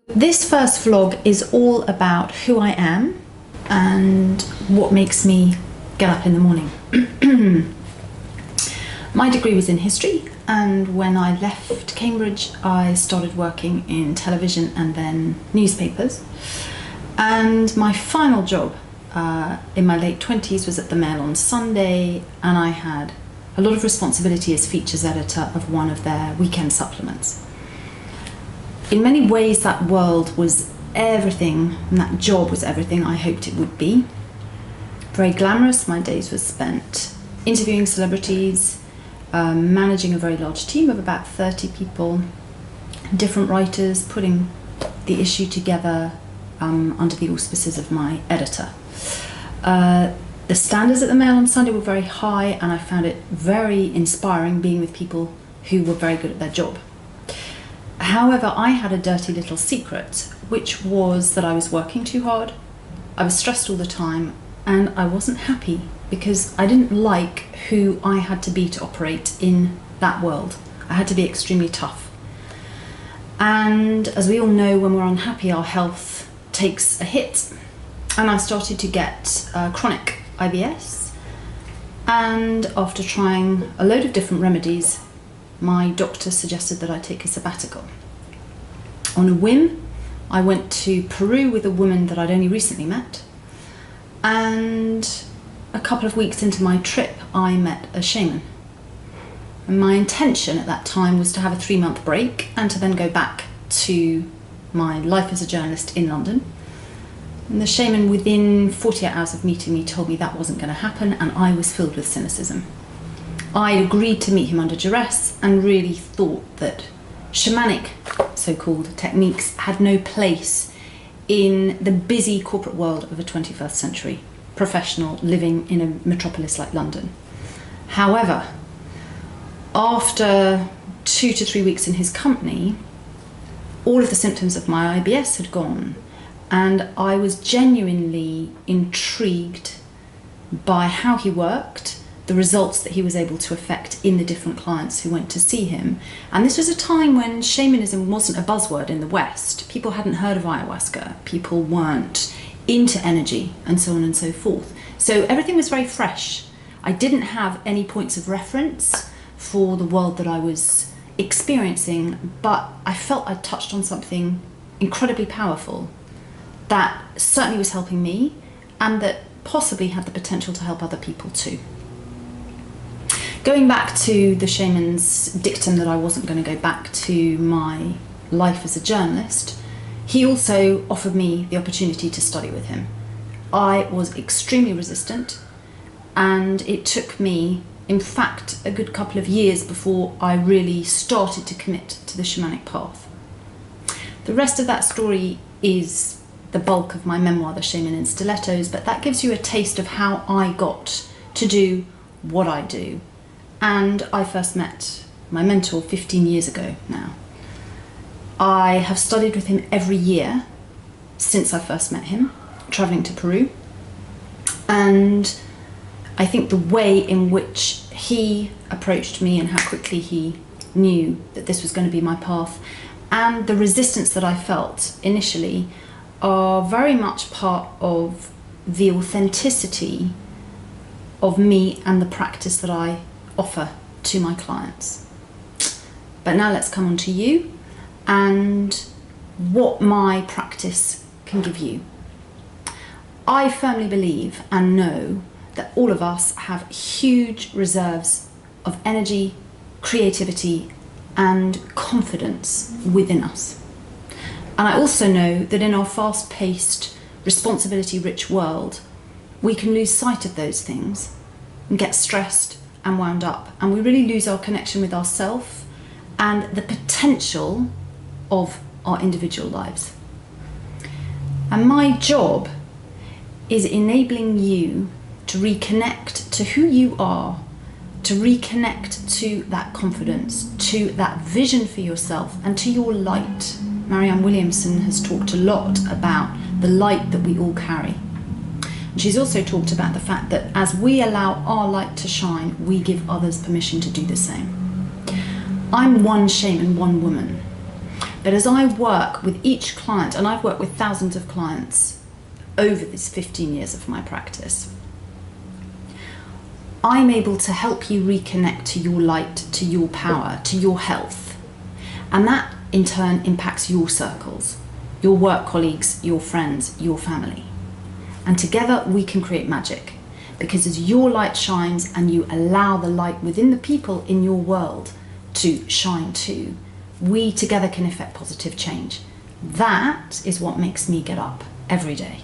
This first vlog is all about who I am and what makes me get up in the morning. My degree was in history, and when I left Cambridge I started working in television and then newspapers, and my final job in my late 20s was at the Mail on Sunday, and I had a lot of responsibility as features editor of one of their weekend supplements. In many ways that world was everything, and that job was everything I hoped it would be. Very glamorous. My days were spent interviewing celebrities, managing a very large team of about 30 people, different writers, putting the issue together under the auspices of my editor. The standards at the Mail on Sunday were very high, and I found it very inspiring being with people who were very good at their job. However, I had a dirty little secret, which was that I was working too hard, I was stressed all the time, and I wasn't happy because I didn't like who I had to be to operate in that world. I had to be extremely tough. And as we all know, when we're unhappy, our health takes a hit. And I started to get chronic IBS. And after trying a load of different remedies, my doctor suggested that I take a sabbatical. On a whim, I went to Peru with a woman that I'd only recently met, and a couple of weeks into my trip I met a shaman. And my intention at that time was to have a 3-month break and to then go back to my life as a journalist in London. And the shaman, within 48 hours of meeting me, told me that wasn't going to happen, and I was filled with cynicism. I agreed to meet him under duress and really thought that shamanic, so-called, techniques had no place in the busy corporate world of a 21st century professional living in a metropolis like London. However, after 2 to 3 weeks in his company, all of the symptoms of my IBS had gone, and I was genuinely intrigued by how he worked, the results that he was able to affect in the different clients who went to see him. And this was a time when shamanism wasn't a buzzword in the West. People hadn't heard of ayahuasca, people weren't into energy, and so on and so forth. So everything was very fresh. I didn't have any points of reference for the world that I was experiencing, but I felt I'd touched on something incredibly powerful that certainly was helping me, and that possibly had the potential to help other people too. Going back to the shaman's dictum that I wasn't going to go back to my life as a journalist, he also offered me the opportunity to study with him. I was extremely resistant, and it took me, in fact, a good couple of years before I really started to commit to the shamanic path. The rest of that story is the bulk of my memoir, The Shaman In Stilettos, but that gives you a taste of how I got to do what I do. And I first met my mentor 15 years ago now. I have studied with him every year since I first met him, traveling to Peru. And I think the way in which he approached me and how quickly he knew that this was going to be my path, and the resistance that I felt initially, are very much part of the authenticity of me and the practice that I offer to my clients. But now let's come on to you and what my practice can give you. I firmly believe and know that all of us have huge reserves of energy, creativity, and confidence within us. And I also know that in our fast-paced, responsibility-rich world, we can lose sight of those things and get stressed and wound up, and we really lose our connection with ourselves and the potential of our individual lives. And my job is enabling you to reconnect to who you are, to reconnect to that confidence, to that vision for yourself, and to your light. Marianne Williamson has talked a lot about the light that we all carry. And she's also talked about the fact that as we allow our light to shine, we give others permission to do the same. I'm one shaman, one woman. But as I work with each client, and I've worked with thousands of clients over this 15 years of my practice, I'm able to help you reconnect to your light, to your power, to your health. And that in turn impacts your circles, your work colleagues, your friends, your family. And together we can create magic, because as your light shines and you allow the light within the people in your world to shine too, we together can effect positive change. That is what makes me get up every day.